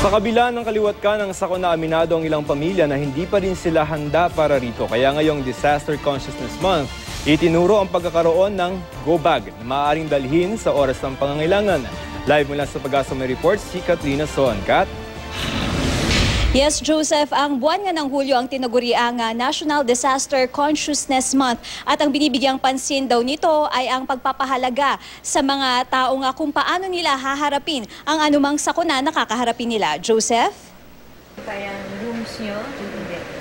Sa kabila ng kaliwat ka ng sakuna, aminado ang ilang pamilya na hindi pa rin sila handa para rito. Kaya ngayong Disaster Consciousness Month, itinuro ang pagkakaroon ng Go Bag na maaaring dalhin sa oras ng pangangailangan. Live mula sa Pag-asa May Report, si Katrina Son. Kat? Yes, Joseph, ang buwan nga ng Hulyo ang tinaguriang National Disaster Consciousness Month at ang binibigyang pansin daw nito ay ang pagpapahalaga sa mga taong kung paano nila haharapin ang anumang sakuna na kakaharapin nila. Joseph? Kaya rooms nyo?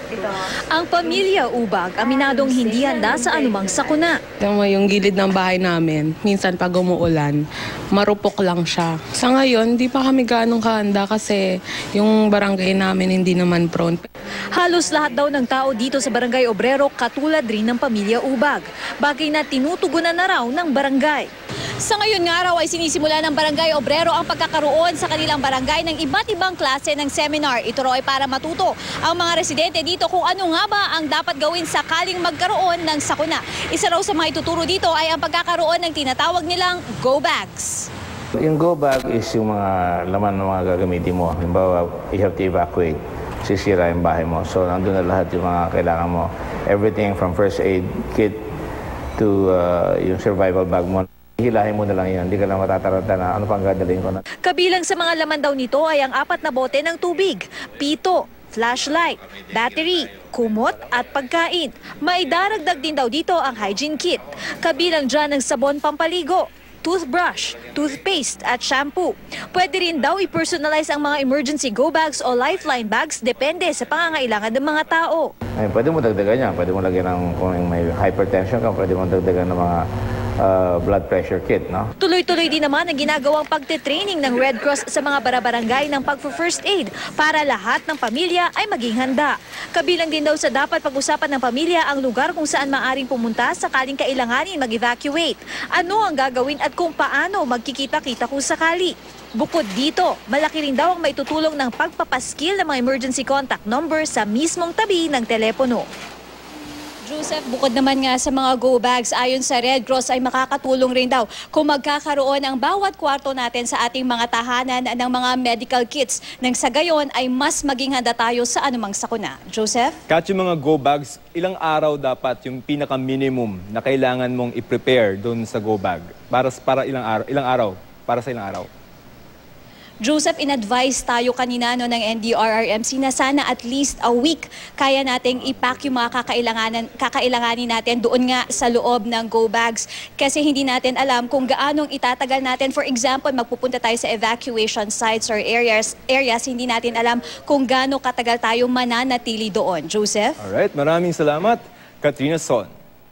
Ito. Ang pamilya Ubag, aminadong hindi handa sa anumang sakuna. Yung gilid ng bahay namin, minsan pag umuulan, marupok lang siya. Sa ngayon, hindi pa kami ganong kahanda kasi yung barangay namin hindi naman prone. Halos lahat daw ng tao dito sa Barangay Obrero katulad rin ng pamilya Ubag. Bagay na tinutugunan na raw ng barangay. Sa ngayon nga araw ay sinisimula ng Barangay Obrero ang pagkakaroon sa kanilang barangay ng iba't ibang klase ng seminar. Ito raw ay para matuto ang mga residente dito kung ano nga ba ang dapat gawin sakaling magkaroon ng sakuna. Isa raw sa mga ituturo dito ay ang pagkakaroon ng tinatawag nilang Go Bags. Yung Go Bag is yung mga laman ng mga gagamitin mo. Halimbawa, you have to evacuate. Sisira yung bahay mo. So, nandun na lahat yung mga kailangan mo. Everything from first aid kit to yung survival bag mo. Hilahin mo na lang yan. Hindi ka lang matataranta na ano pang gadalhin ko na. Kabilang sa mga laman daw nito ay ang 4 na bote ng tubig, pito, flashlight, battery, kumot at pagkain. Maidaragdag din daw dito ang hygiene kit. Kabilang dyan ang sabon pampaligo, toothbrush, toothpaste at shampoo. Pwede rin daw i-personalize ang mga emergency go bags o lifeline bags depende sa pangangailangan ng mga tao. Ay, pwede mo dagdagan yan. Pwede mo lagyan ng kung may hypertension ka, pwede mo dagdagan ng mga blood pressure kit, no? Tuloy-tuloy din naman ang ginagawang pagte-training ng Red Cross sa mga barabarangay ng pag-first aid para lahat ng pamilya ay maging handa. Kabilang din daw sa dapat pag-usapan ng pamilya ang lugar kung saan maaring pumunta sakaling kailanganin mag-evacuate. Ano ang gagawin at kung paano magkikita-kita kung sakali. Bukod dito, malaki rin daw ang maitutulong ng pagpapaskil ng mga emergency contact number sa mismong tabi ng telepono. Joseph, bukod naman nga sa mga go bags, ayon sa Red Cross ay makakatulong rin daw kung magkakaroon ang bawat kwarto natin sa ating mga tahanan ng mga medical kits. Nang sa gayon ay mas maging handa tayo sa anumang sakuna. Joseph? Kat, yung mga go bags, ilang araw dapat yung pinaka-minimum na kailangan mong i-prepare doon sa go bag? Para ilang araw? Para sa ilang araw? Joseph, in-advise tayo kanina ng NDRRMC na sana at least a week kaya nating i-pack yung mga kakailanganin natin doon nga sa loob ng go bags kasi hindi natin alam kung gaanong itatagal natin. For example, magpupunta tayo sa evacuation sites or areas hindi natin alam kung gaano katagal tayo mananatili doon. Joseph? Alright, maraming salamat, Katrina Son.